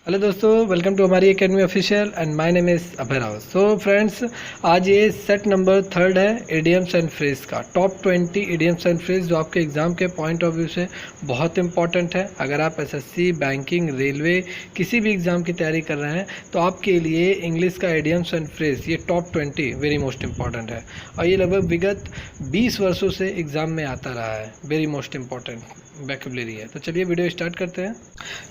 Hello दोस्तों, welcome to हमारी academy official and my name is Abhay Rao. So friends, आज ये सेट नंबर 3 है इडियम्स एंड फ्रेज का। टॉप 20 इडियम्स एंड फ्रेज जो आपके एग्जाम के पॉइंट ऑफ व्यू से बहुत इंपॉर्टेंट है। अगर आप एसएससी, बैंकिंग, रेलवे किसी भी एग्जाम की तैयारी कर रहे हैं तो आपके लिए इंग्लिश का इडियम्स एंड फ्रेज ये टॉप 20 वेरी मोस्ट इंपॉर्टेंट है। और ये लगभग विगत 20 वर्षों से एग्जाम में आता रहा है। वेरी मोस्ट इंपॉर्टेंट वैकेबुलरी है। तो चलिए वीडियो स्टार्ट करते हैं।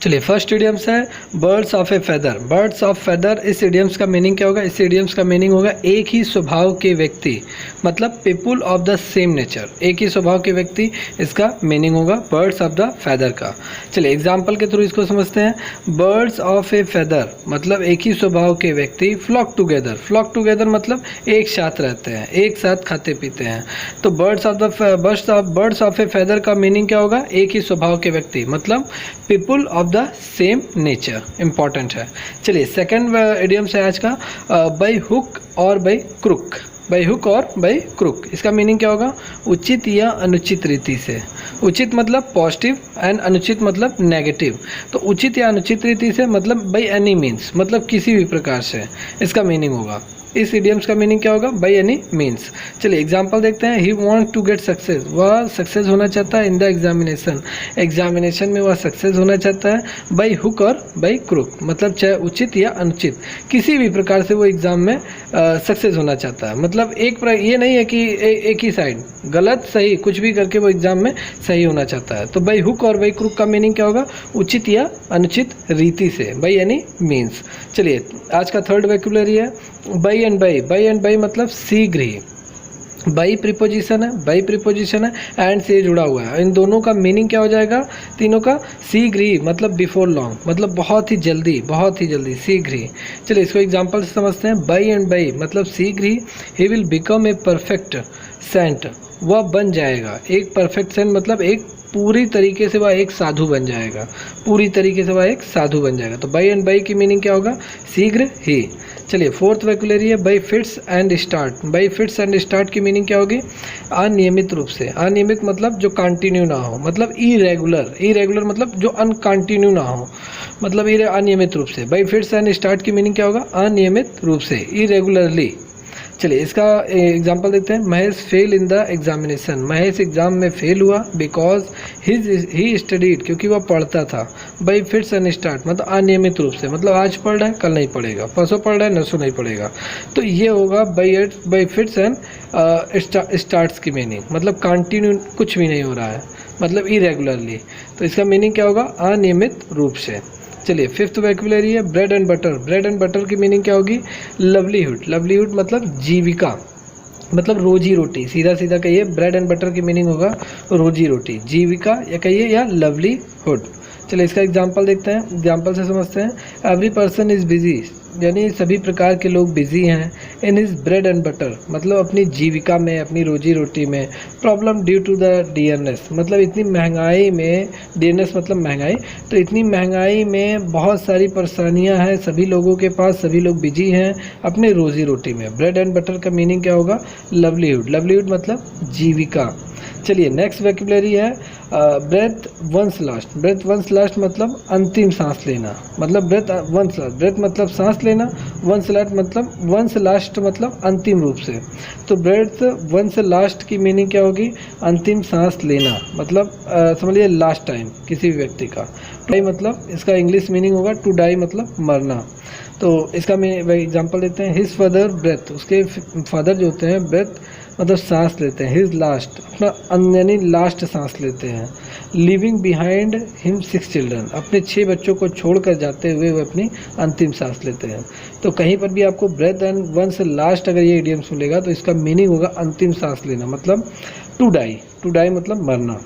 चलिए, फर्स्ट इडियम्स है birds of A feather. Birds of feather, इस इडियम्स का मीनिंग क्या होगा? इस इडियम्स का मीनिंग होगा एक ही स्वभाव के व्यक्ति, मतलब people of the same nature. एक ही स्वभाव के व्यक्ति, इसका मीनिंग होगा बर्ड्स ऑफ द फेदर का। चलिए एग्जाम्पल के थ्रू इसको समझते हैं। बर्ड्स ऑफ ए फेदर मतलब एक ही स्वभाव के व्यक्ति फ्लॉक टुगेदर। फ्लॉक टुगेदर मतलब एक साथ रहते हैं, एक साथ खाते पीते हैं। तो बर्ड्स ऑफ ए फेदर का मीनिंग क्या होगा? एक ही स्वभाव के व्यक्ति, मतलब people of the same nature. Important है। चलिए सेकंड इडियम्स है आज का, बाय हुक और बाय क्रुक। बाय हुक और बाय क्रुक, इसका मीनिंग क्या होगा? उचित या अनुचित रीति से। उचित मतलब पॉजिटिव एंड अनुचित मतलब नेगेटिव। तो उचित या अनुचित रीति से मतलब बाय एनी मीन्स, मतलब किसी भी प्रकार से, इसका मीनिंग होगा। इस इडियम्स का मीनिंग क्या होगा? By any means. चलिए एग्जांपल देखते हैं। He want to get success, वह सक्सेस होना चाहता है इन द एग्जामिनेशन। एग्जामिनेशन में वह सक्सेस होना चाहता है बाय हुक और बाय क्रुक, मतलब चाहे उचित या अनुचित किसी भी प्रकार से वो एग्जाम में सक्सेस होना चाहता है। मतलब ये नहीं है कि एक ही साइड, गलत सही कुछ भी करके वो एग्जाम में सही होना चाहता है। तो बाय हुक और बाय क्रुक का मीनिंग क्या होगा? उचित या अनुचित रीति से, बाय एनी मीन्स। चलिए आज का थर्ड वोकैबुलरी है by and by. By and by मतलब शीघ्र ही। बाई प्रीपोजिशन है, बाई प्रीपोजिशन है, एंड से जुड़ा हुआ है। इन दोनों का मीनिंग क्या हो जाएगा? तीनों का शीघ्र ही मतलब बिफोर लॉन्ग, मतलब बहुत ही जल्दी, बहुत ही जल्दी, शीघ्र ही। चलिए इसको एग्जांपल से समझते हैं। बाई एंड बाई मतलब शीघ्र ही will become a perfect saint, वह बन जाएगा एक परफेक्ट सेंट, मतलब एक पूरी तरीके से वह एक साधु बन जाएगा। पूरी तरीके से वह एक साधु बन जाएगा। तो बाई एंड बाई की मीनिंग क्या होगा? शीघ्र ही। चलिए फोर्थ वोकैबुलरी है bye fits and start. Bye fits and start की मीनिंग क्या होगी? अनियमित रूप से। अनियमित मतलब जो कंटिन्यू ना हो, मतलब इरेगुलर। इरेगुलर मतलब जो अनकंटिन्यू ना हो, मतलब अनियमित रूप से। बाय फिट्स एंड स्टार्ट की मीनिंग क्या होगा? अनियमित रूप से, इरेगुलरली। चलिए इसका एग्जांपल देखते हैं। Mahesh fail in the examination. Mahesh exam में फेल हुआ बिकॉज ही स्टडीड, क्योंकि वह पढ़ता था। बाई फिट्स एंड स्टार्ट मतलब अनियमित रूप से, मतलब आज पढ़ रहा है कल नहीं पढ़ेगा, परसों पढ़ रहा है नरसों नहीं पढ़ेगा। तो ये होगा बाई फिट्स एंड स्टार्ट्स की मीनिंग, मतलब कंटिन्यू कुछ भी नहीं हो रहा है, मतलब इरेगुलरली। तो इसका मीनिंग क्या होगा? अनियमित रूप से। चलिए फिफ्थ वोकैबुलरी है bread and butter. Bread and butter की मीनिंग क्या होगी? लवलीहुड। लवलीहुड मतलब जीविका, मतलब रोजी रोटी। सीधा सीधा कहिए, ब्रेड एंड बटर की मीनिंग होगा रोजी रोटी, जीविका या कहिए या लवलीहुड। चलिए इसका एग्जांपल देखते हैं, एग्जांपल से समझते हैं। एवरी पर्सन इज बिजी, यानी सभी प्रकार के लोग बिजी हैं। In his bread and butter मतलब अपनी जीविका में, अपनी रोजी रोटी में। Problem due to the dearness मतलब इतनी महंगाई में, डियरनेस मतलब महंगाई, तो इतनी महंगाई में बहुत सारी परेशानियां हैं सभी लोगों के पास, सभी लोग बिजी हैं अपने रोजी रोटी में। ब्रेड एंड बटर का मीनिंग क्या होगा? लवलीहुड। लवलीहुड मतलब जीविका। चलिए नेक्स्ट वोकैबुलरी है breath one's last. Breath one's last मतलब अंतिम सांस लेना, मतलब ब्रेथ वंस लास्ट। ब्रेथ मतलब सांस लेना, वंस लास्ट मतलब अंतिम रूप से। तो ब्रेथ वंस लास्ट की मीनिंग क्या होगी? अंतिम सांस लेना, मतलब समझिए लास्ट टाइम किसी भी व्यक्ति का। डाई मतलब इसका इंग्लिश मीनिंग होगा टू डाई मतलब मरना। तो इसका मैं एग्जांपल देते हैं। हिज फादर ब्रेथ, उसके फादर जो होते हैं ब्रेथ मतलब सांस लेते हैं। हिज लास्ट अपना यानी लास्ट सांस लेते हैं। लिविंग बिहाइंड हिम 6 चिल्ड्रन, अपने 6 बच्चों को छोड़कर जाते हुए वो अपनी अंतिम सांस लेते हैं। तो कहीं पर भी आपको ब्रेथ एंड वंस लास्ट अगर ये इडियम्स मिलेगा तो इसका मीनिंग होगा अंतिम सांस लेना, मतलब टू डाई। टू डाई मतलब मरना।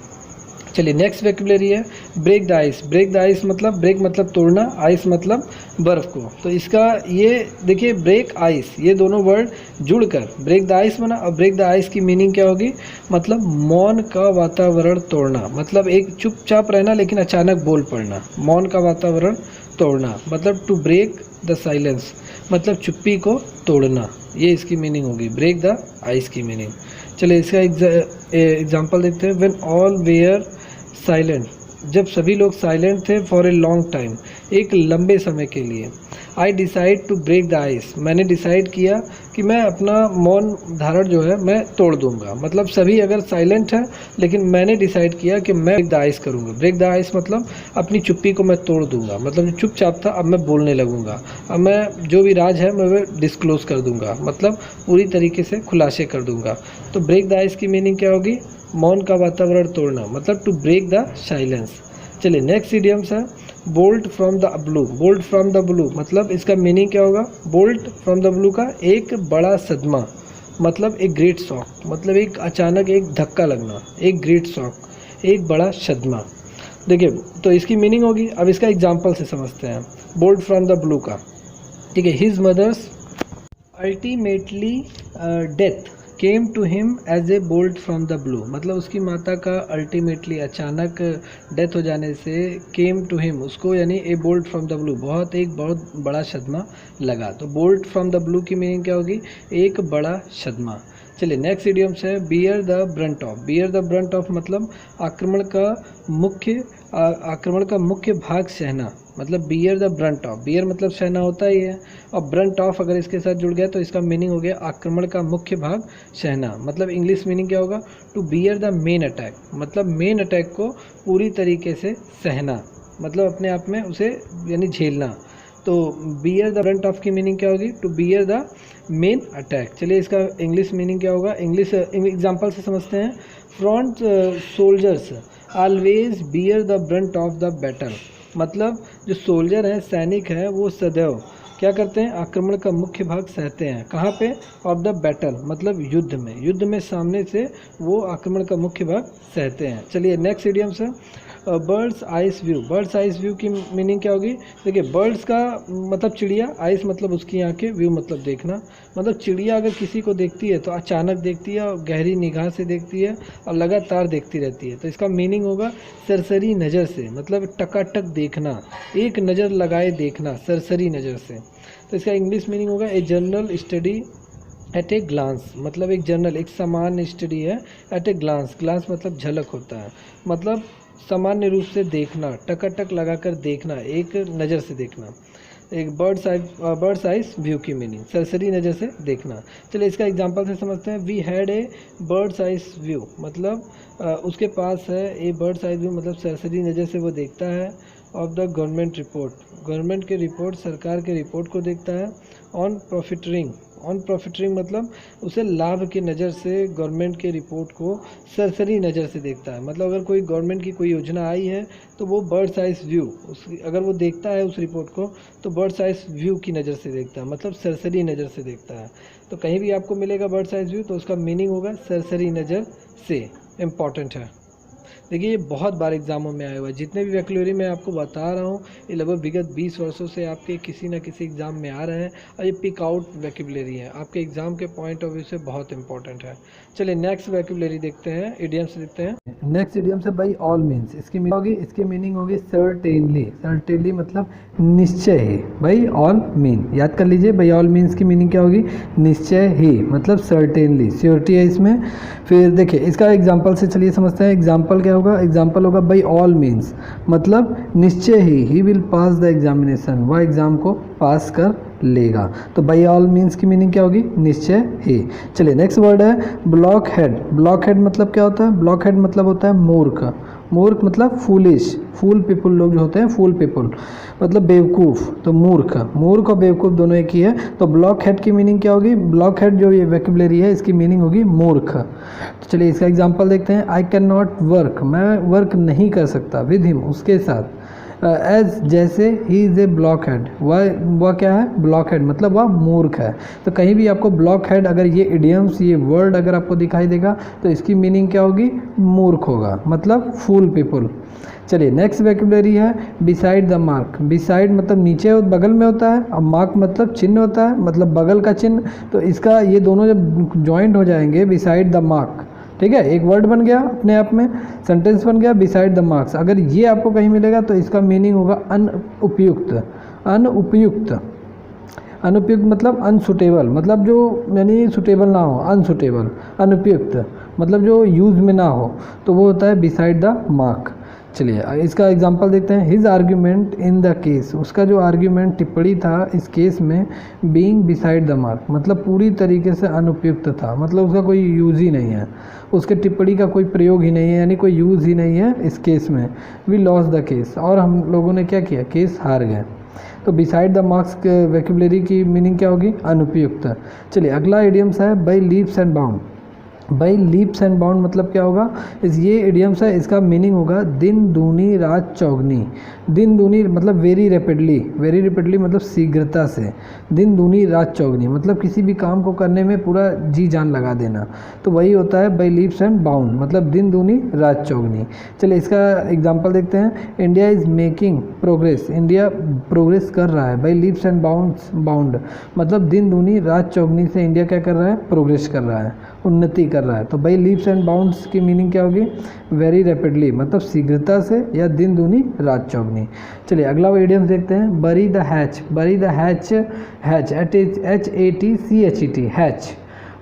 चलिए नेक्स्ट वोकैबुलरी है break the ice. Break the ice मतलब ब्रेक मतलब तोड़ना, आइस मतलब बर्फ को। तो इसका ये देखिए ब्रेक आइस, ये दोनों वर्ड जुड़कर ब्रेक द आइस बना। और ब्रेक द आइस की मीनिंग क्या होगी? मतलब मौन का वातावरण तोड़ना, मतलब एक चुपचाप रहना लेकिन अचानक बोल पड़ना। मौन का वातावरण तोड़ना मतलब टू ब्रेक द साइलेंस, मतलब चुप्पी को तोड़ना। ये इसकी मीनिंग होगी ब्रेक द आइस की मीनिंग। चलिए इसका एग्जाम्पल देखते हैं। व्हेन ऑल वेयर साइलेंट जब सभी लोग साइलेंट थे फॉर ए लॉन्ग टाइम, एक लंबे समय के लिए। I decide to break the ice, मैंने डिसाइड किया कि मैं अपना मौन धारण जो है मैं तोड़ दूंगा। मतलब सभी अगर साइलेंट है लेकिन मैंने डिसाइड किया कि मैं ब्रेक द आइस करूंगा। ब्रेक द आइस मतलब अपनी चुप्पी को मैं तोड़ दूंगा, मतलब जो चुपचाप था अब मैं बोलने लगूंगा, अब मैं जो भी राज है मैं वो डिस्क्लोज कर दूंगा, मतलब पूरी तरीके से खुलासे कर दूंगा। तो ब्रेक द आइस की मीनिंग क्या होगी? मौन का वातावरण तोड़ना, मतलब टू ब्रेक द साइलेंस। चलिए नेक्स्ट इडियम्स है bolt from the blue. Bolt from the blue मतलब इसका मीनिंग क्या होगा? बोल्ट फ्रॉम द ब्लू का एक बड़ा सदमा, मतलब एक ग्रेट शॉक, मतलब एक अचानक एक धक्का लगना, एक ग्रेट शॉक, एक बड़ा सदमा। देखिए तो इसकी मीनिंग होगी। अब इसका एग्जाम्पल से समझते हैं बोल्ट फ्रॉम द ब्लू का। ठीक है, his mother's ultimately death came to him as a bolt from the blue, मतलब उसकी माता का अल्टीमेटली अचानक डेथ हो जाने से केम टू हिम उसको यानी a bolt from the blue एक बहुत बड़ा सदमा लगा। तो बोल्ट फ्रॉम द ब्लू की मीनिंग क्या होगी? एक बड़ा सदमा। चलिए नेक्स्ट इडियम्स है bear the brunt of. Bear the brunt of मतलब आक्रमण का मुख्य भाग सहना, मतलब bear the brunt of. Bear मतलब सहना होता ही है, और ब्रंट ऑफ अगर इसके साथ जुड़ गया तो इसका मीनिंग हो गया आक्रमण का मुख्य भाग सहना। मतलब इंग्लिश मीनिंग क्या होगा? To bear the main attack, मतलब मेन अटैक को पूरी तरीके से सहना, मतलब अपने आप में उसे यानी झेलना। तो बियर द ब्रंट ऑफ की मीनिंग क्या होगी? To bear the main attack. चलिए इसका इंग्लिश मीनिंग क्या होगा? इंग्लिश एग्जाम्पल से समझते हैं। Front soldiers always beer the brunt of the battle, मतलब जो सोल्जर हैं, सैनिक हैं, वो सदैव क्या करते हैं? आक्रमण का मुख्य भाग सहते हैं। कहाँ पे? ऑफ द बैटल, मतलब युद्ध में। युद्ध में सामने से वो आक्रमण का मुख्य भाग सहते हैं। चलिए नेक्स्ट इडियम्स है birds eyes view. Birds eyes view की मीनिंग क्या होगी? देखिए बर्ड्स का मतलब चिड़िया, आइज मतलब उसकी आंखें, व्यू मतलब देखना। मतलब चिड़िया अगर किसी को देखती है तो अचानक देखती है और गहरी निगाह से देखती है और लगातार देखती रहती है। तो इसका मीनिंग होगा सरसरी नज़र से, मतलब टकाटक देखना, एक नज़र लगाए देखना सरसरी नज़र से। तो इसका इंग्लिश मीनिंग होगा a general study at a glance, मतलब एक जनरल एक सामान्य स्टडी है। एट ए ग्लांस, ग्लांस मतलब झलक होता है, मतलब सामान्य रूप से देखना, टकाटक लगाकर देखना, एक नज़र से देखना। एक बर्ड्स आइज व्यू की मीनिंग सरसरी नज़र से देखना। चलिए इसका एग्जांपल से समझते हैं। We had a bird's eyes view, मतलब उसके पास है ए बर्ड्स आइज व्यू, मतलब सरसरी नज़र से वो देखता है। Of the government report, government के रिपोर्ट, सरकार के रिपोर्ट को देखता है। ऑन प्रॉफिटरिंग, ऑन प्रॉफिटरिंग मतलब उसे लाभ की नज़र से गवर्नमेंट के रिपोर्ट को सरसरी नज़र से देखता है। मतलब अगर कोई गवर्नमेंट की कोई योजना आई है तो वो बर्ड्स आइज व्यू उसकी अगर वो देखता है उस रिपोर्ट को तो बर्ड्स आइज व्यू की नज़र से देखता है, मतलब सरसरी नज़र से देखता है। तो कहीं भी आपको मिलेगा बर्ड्स आइज व्यू तो उसका मीनिंग होगा सरसरी नज़र से। इम्पॉर्टेंट है। देखिए ये बहुत बार एग्जामों में आया हुआ है। जितने भी वैक्यूलरी मैं आपको बता रहा हूँ ये लगभग विगत 20 वर्षों से आपके किसी न किसी एग्ज़ाम में आ रहे हैं और ये पिक आउट वैक्यूलरी है, आपके एग्ज़ाम के पॉइंट ऑफ व्यू से बहुत इंपॉर्टेंट है। चलिए नेक्स्ट वैक्यूलरी देखते हैं, इडियम्स देखते हैं। नेक्स्ट इडियम से बाई ऑल मीन्स, इसकी मीनिंग होगी सर्टेनली। सर्टेनली मतलब निश्चय ही, बाई ऑल मीन याद कर लीजिए। बाई ऑल मीन्स की मीनिंग क्या होगी? निश्चय ही, मतलब सर्टेनली, श्योरिटी है इसमें। फिर देखिए इसका एग्जाम्पल से चलिए समझते हैं। एग्जाम्पल क्या होगा? एग्जाम्पल होगा बाई ऑल मीन्स, मतलब निश्चय he will pass the examination, वह एग्ज़ाम को पास कर लेगा। तो बाई ऑल मीन्स की मीनिंग क्या होगी? निश्चय ही। चलिए नेक्स्ट वर्ड है ब्लॉक हेड। ब्लॉक हेड मतलब क्या होता है? ब्लॉक हेड मतलब होता है मूर्ख। मूर्ख मतलब फूलिश, फूल पीपुल लोग जो होते हैं, फूल पीपुल मतलब बेवकूफ़। तो मूर्ख, मूर्ख और बेवकूफ़ दोनों एक ही है। तो ब्लॉक हेड की मीनिंग क्या होगी? ब्लॉक हेड जो ये वैक्यूलरी है इसकी मीनिंग होगी मूर्ख। तो चलिए इसका एग्जांपल देखते हैं। आई कैन नॉट वर्क, मैं वर्क नहीं कर सकता विद हिम, उसके साथ। एज जैसे ही इज़ ए ब्लॉक हेड, वह क्या है? ब्लॉक हेड मतलब वह मूर्ख है। तो कहीं भी आपको ब्लॉक हेड अगर ये इडियम्स ये वर्ड अगर आपको दिखाई देगा तो इसकी मीनिंग क्या होगी? मूर्ख होगा, मतलब फूल पीपुल। चलिए नेक्स्ट वैक्यूलरी है बिसाइड द मार्क। बिसाइड मतलब नीचे बगल में होता है और मार्क मतलब चिन्ह होता है, मतलब बगल का चिन्ह। तो इसका ये दोनों जब ज्वाइंट हो जाएंगे बिसाइड द मार्क, ठीक है, एक वर्ड बन गया अपने आप में, सेंटेंस बन गया बिसाइड द मार्क्स। अगर ये आपको कहीं मिलेगा तो इसका मीनिंग होगा अनुपयुक्त। अनुपयुक्त, अनुपयुक्त मतलब अनसुटेबल, मतलब जो यानी सुटेबल ना हो, अनसुटेबल। अनुपयुक्त मतलब जो यूज़ में ना हो, तो वो होता है बिसाइड द मार्क। चलिए इसका एग्जांपल देखते हैं। His argument in the case, उसका जो आर्ग्यूमेंट टिप्पणी था इस केस में, बीइंग बिसाइड द मार्क मतलब पूरी तरीके से अनुपयुक्त था, मतलब उसका कोई यूज़ ही नहीं है, उसके टिप्पणी का कोई प्रयोग ही नहीं है, यानी कोई यूज़ ही नहीं है इस केस में। वी लॉस द केस, और हम लोगों ने क्या किया, केस हार गए। तो बिसाइड द मार्क्स वोकैबुलरी की मीनिंग क्या होगी, अनुपयुक्त। चलिए अगला इडियम्स है by leaps and bound. By leaps and bound मतलब क्या होगा, ये इडियम्स है, इसका मीनिंग होगा दिन दूनी रात चौगनी। दिन दूनी मतलब वेरी रैपिडली मतलब शीघ्रता से, दिन दूनी रात चौगनी मतलब किसी भी काम को करने में पूरा जी जान लगा देना, तो वही होता है बाई लीप्स एंड बाउंड मतलब दिन दूनी रात चौगनी। चलिए इसका एग्जांपल देखते हैं। India is making progress, India progress कर रहा है। बाई लीप्स एंड बाउंड मतलब दिन दूनी रात चौगनी से इंडिया क्या कर रहा है, प्रोग्रेस कर रहा है, उन्नति कर रहा है। तो बाई लीप्स एंड बाउंड्स की मीनिंग क्या होगी, वेरी रैपिडली मतलब शीघ्रता से या दिन दूनी रात चौगनी। चलिए अगला इडियम्स देखते हैं। बरी द हैच, बरी the hatch, hatch HATCHET, hatch.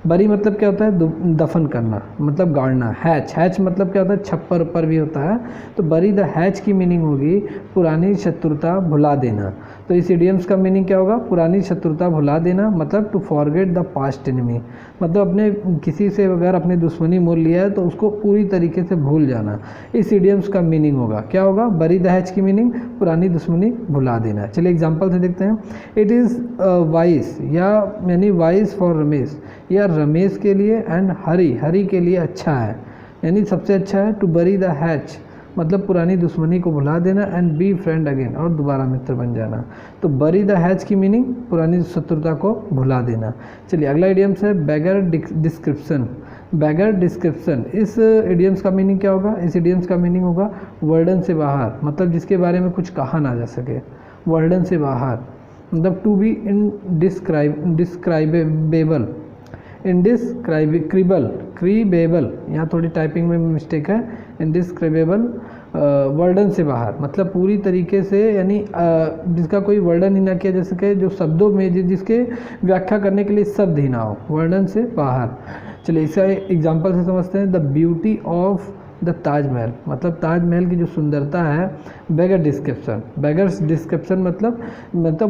बरी मतलब क्या होता है, दफन करना मतलब गाड़ना। हैच मतलब क्या होता है, छप्पर ऊपर भी होता है। तो बरी द हैच की मीनिंग होगी पुरानी शत्रुता भुला देना। तो इस इडियम्स का मीनिंग क्या होगा, पुरानी शत्रुता भुला देना मतलब to forget the past enemy, मतलब अपने किसी से अगर अपने दुश्मनी मोल लिया है तो उसको पूरी तरीके से भूल जाना। इस इडियम्स का मीनिंग होगा क्या होगा, बरी द हैच की मीनिंग पुरानी दुश्मनी भुला देना। चलिए एग्जाम्पल से देखते हैं। इट इज़ वाइस यानी वाइस फॉर रमेश, या रमेश के लिए, एंड हरी के लिए अच्छा है, यानी सबसे अच्छा है टू बरी द हैच मतलब पुरानी दुश्मनी को भुला देना, एंड बी फ्रेंड अगेन और दोबारा मित्र बन जाना। तो बरी द हैच की मीनिंग पुरानी शत्रुता को भुला देना। चलिए अगला इडियम्स है बैगर डिस्क्रिप्शन। बैगर डिस्क्रिप्शन, इस इडियम्स का मीनिंग क्या होगा, इस इडियम्स का मीनिंग होगा वर्डन से बाहर मतलब जिसके बारे में कुछ कहा ना जा सके, वर्डन से बाहर मतलब टू बी इनडिस्क्राइबेबल, क्रीबेबल, यहाँ थोड़ी टाइपिंग में मिस्टेक है, इनडिस्क्राइबेबल वर्डन से बाहर मतलब पूरी तरीके से, यानी जिसका कोई वर्णन ही ना किया जा सके, जो शब्दों में जिसके व्याख्या करने के लिए शब्द ही ना हो, वर्णन से बाहर। चलिए इसका एग्जांपल से समझते हैं। The beauty of the Taj Mahal मतलब ताजमहल की जो सुंदरता है, बैगर डिस्क्रिप्शन मतलब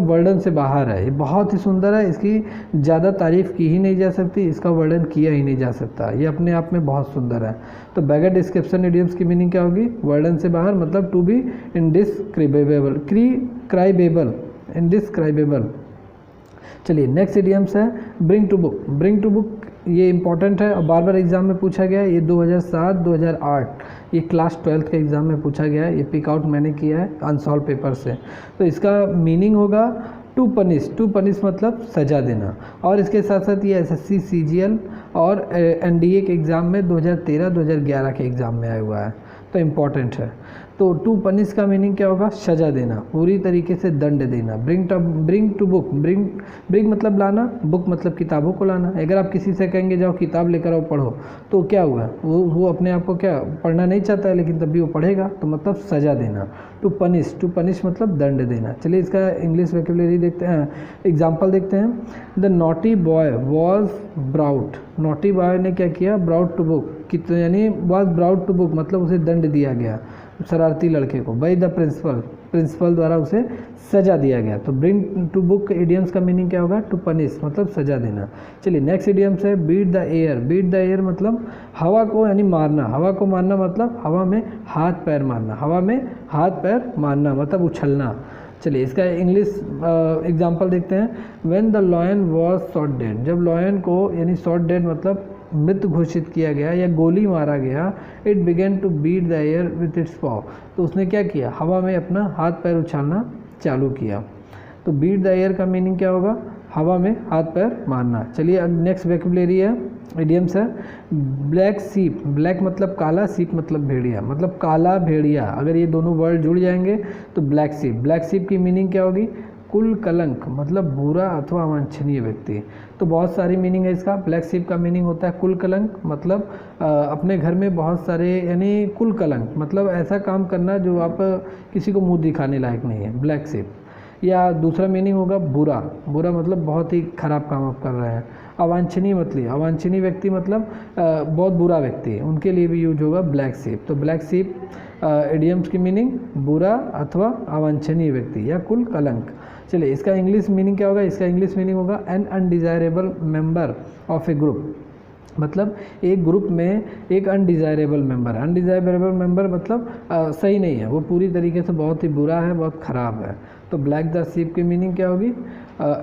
वर्णन से बाहर है, ये बहुत ही सुंदर है, इसकी ज़्यादा तारीफ़ की ही नहीं जा सकती, इसका वर्णन किया ही नहीं जा सकता, ये अपने आप में बहुत सुंदर है। तो बैगर डिस्क्रिप्शन इडियम्स की मीनिंग क्या होगी, वर्णन से बाहर मतलब टू बी इनडिस्क्राइबेबल। चलिए नेक्स्ट इडियम्स है bring to book. Bring to book ये इंपॉर्टेंट है और बार बार एग्जाम में पूछा गया है। ये 2007-2008 ये क्लास 12th के एग्ज़ाम में पूछा गया है, ये पिक आउट मैंने किया है अनसॉल्व पेपर से। तो इसका मीनिंग होगा टू पनिश मतलब सज़ा देना, और इसके साथ साथ ये SSC CGL और NDA के एग्ज़ाम में 2013-2011 के एग्ज़ाम में आया हुआ है, तो इम्पॉर्टेंट है। तो टू पनिश का मीनिंग क्या होगा, सजा देना, पूरी तरीके से दंड देना। ब्रिंग टू बुक, ब्रिंग मतलब लाना, बुक मतलब किताबों को लाना। अगर आप किसी से कहेंगे जाओ किताब लेकर आओ पढ़ो, तो क्या हुआ, वो अपने आप को क्या पढ़ना नहीं चाहता है, लेकिन तब भी वो पढ़ेगा, तो मतलब सजा देना। टू पनिश मतलब दंड देना। चलिए इसका इंग्लिश वोकैबुलरी देखते हैं, एग्जाम्पल देखते हैं। The naughty boy was brought, naughty boy ने क्या किया, ब्राउट टू बुक यानी वॉज ब्राउट टू बुक मतलब उसे दंड दिया गया, शरारती लड़के को, बाय द प्रिंसिपल द्वारा उसे सजा दिया गया। तो ब्रिंग टू बुक इडियम्स का मीनिंग क्या होगा, टू पनिश मतलब सजा देना। चलिए नेक्स्ट इडियम्स है बीट द एयर मतलब हवा को यानी मारना, हवा को मारना मतलब हवा में हाथ पैर मारना, मतलब उछलना। चलिए इसका इंग्लिश एग्जाम्पल देखते हैं। When the lion was shot dead, जब लॉयन को यानी शॉट डेड मतलब मृत घोषित किया गया या गोली मारा गया, it began to beat the air with its paw, तो उसने क्या किया, हवा में अपना हाथ पैर उछालना चालू किया। तो बीट द एयर का मीनिंग क्या होगा, हवा में हाथ पैर मारना। चलिए अब नेक्स्ट वोकैबुलरी है, इडियम्स है ब्लैक सीप, ब्लैक मतलब काला, सीप मतलब भेड़िया, मतलब काला भेड़िया। अगर ये दोनों वर्ड जुड़ जाएंगे तो ब्लैक सीप की मीनिंग क्या होगी, कुल कलंक मतलब बुरा अथवा अवांछनीय व्यक्ति। तो बहुत सारी मीनिंग है इसका। ब्लैक सीप का मीनिंग होता है कुल कलंक मतलब अपने घर में बहुत सारे, यानी कुल कलंक मतलब ऐसा काम करना जो आप किसी को मुंह दिखाने लायक नहीं है, ब्लैक सीप। या दूसरा मीनिंग होगा बुरा मतलब बहुत ही खराब काम आप कर रहे हैं। अवांछनीय व्यक्ति मतलब बहुत बुरा व्यक्ति, उनके लिए भी यूज होगा ब्लैक सीप। तो ब्लैक सीप इडियम्स की मीनिंग बुरा अथवा अवांछनीय व्यक्ति या कुल कलंक। चलिए इसका इंग्लिश मीनिंग क्या होगा, इसका इंग्लिश मीनिंग होगा an undesirable member of a group. मतलब एक ग्रुप में एक अनडिज़ायरेबल मेंबर मतलब सही नहीं है, वो पूरी तरीके से बहुत ही बुरा है, बहुत ख़राब है। तो ब्लैक द शीप की मीनिंग क्या होगी,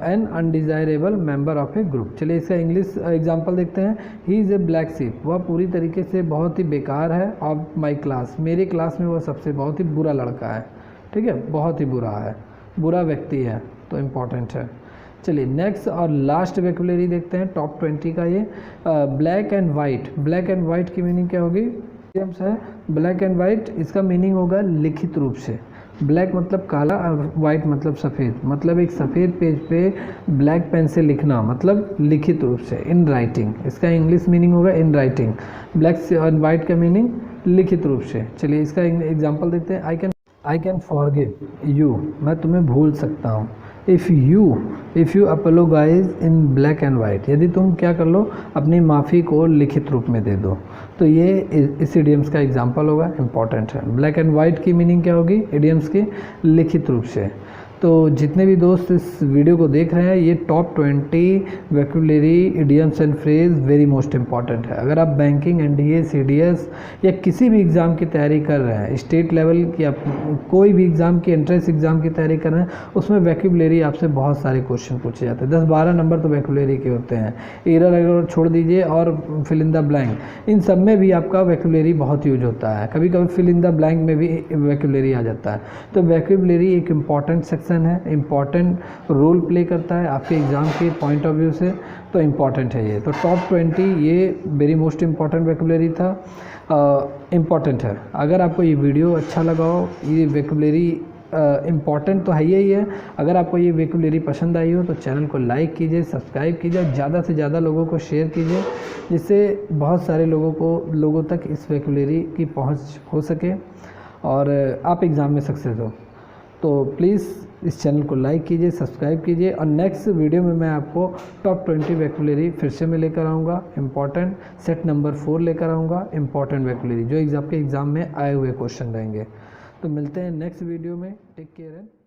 an undesirable member of a group. चलिए इसका इंग्लिश एग्जांपल देखते हैं। He is a black sheep, वह पूरी तरीके से बहुत ही बेकार है। ऑफ माई क्लास, मेरे क्लास में वह सबसे बहुत ही बुरा लड़का है। ठीक है, बहुत ही बुरा है, बुरा व्यक्ति है, तो इम्पॉर्टेंट है। चलिए नेक्स्ट और लास्ट वोकैबुलरी देखते हैं टॉप 20 का। ये black and white. Black and white की मीनिंग क्या होगी, इडियम्स है ब्लैक एंड वाइट। इसका मीनिंग होगा लिखित रूप से। ब्लैक मतलब काला और वाइट मतलब सफ़ेद। मतलब एक सफ़ेद पेज पे ब्लैक पेन से लिखना, मतलब लिखित रूप से, इन राइटिंग। इसका इंग्लिश मीनिंग होगा in writing. Black and white का मीनिंग लिखित रूप से। चलिए इसका एग्जांपल देखते हैं। आई कैन फॉरगिव यू, मैं तुम्हें भूल सकता हूँ। If you apologise in black and white, यदि तुम क्या कर लो, अपनी माफ़ी को लिखित रूप में दे दो। तो ये इस इडियम्स का एग्जांपल होगा, इम्पॉर्टेंट है। ब्लैक एंड वाइट की मीनिंग क्या होगी इडियम्स की, लिखित रूप से। तो जितने भी दोस्त इस वीडियो को देख रहे हैं, ये top 20 vocabulary idioms and phrase very most important है। अगर आप बैंकिंग, एनडीए, सीडीएस या किसी भी एग्ज़ाम की तैयारी कर रहे हैं, स्टेट लेवल की, आप कोई भी एग्ज़ाम की, एंट्रेंस एग्ज़ाम की तैयारी कर रहे हैं, उसमें वोकैबुलरी आपसे बहुत सारे क्वेश्चन पूछे जाते हैं। 10-12 नंबर तो वोकैबुलरी के होते हैं। एरर अगर छोड़ दीजिए और फिल इन द ब्लैंक, इन सब में भी आपका वोकैबुलरी बहुत यूज होता है। कभी कभी फिल इन द ब्लैंक में भी वोकैबुलरी आ जाता है। तो वोकैबुलरी एक इम्पॉर्टेंट सेक्शन है, इम्पॉर्टेंट रोल प्ले करता है आपके एग्ज़ाम के पॉइंट ऑफ व्यू से। तो इम्पॉर्टेंट है ये। तो टॉप 20 ये वेरी मोस्ट इम्पॉर्टेंट वोकैबुलरी था, इम्पॉर्टेंट है। अगर आपको ये वीडियो अच्छा लगा हो, ये वोकैबुलरी इम्पॉर्टेंट तो है ही है। अगर आपको ये वोकैबुलरी पसंद आई हो तो चैनल को लाइक कीजिए, सब्सक्राइब कीजिए और ज़्यादा से ज़्यादा लोगों को शेयर कीजिए, जिससे बहुत सारे लोगों तक इस वोकैबुलरी की पहुंच हो सके और आप एग्ज़ाम में सक्सेस हो। तो प्लीज़ इस चैनल को लाइक कीजिए, सब्सक्राइब कीजिए और नेक्स्ट वीडियो में मैं आपको टॉप 20 वोकैबुलरी फिर से मैं लेकर आऊँगा। इम्पॉर्टेंट सेट नंबर 4 लेकर आऊँगा, इम्पॉर्टेंट वोकैबुलरी जो आपके एग्ज़ाम में आए हुए क्वेश्चन रहेंगे। तो मिलते हैं नेक्स्ट वीडियो में। Take care and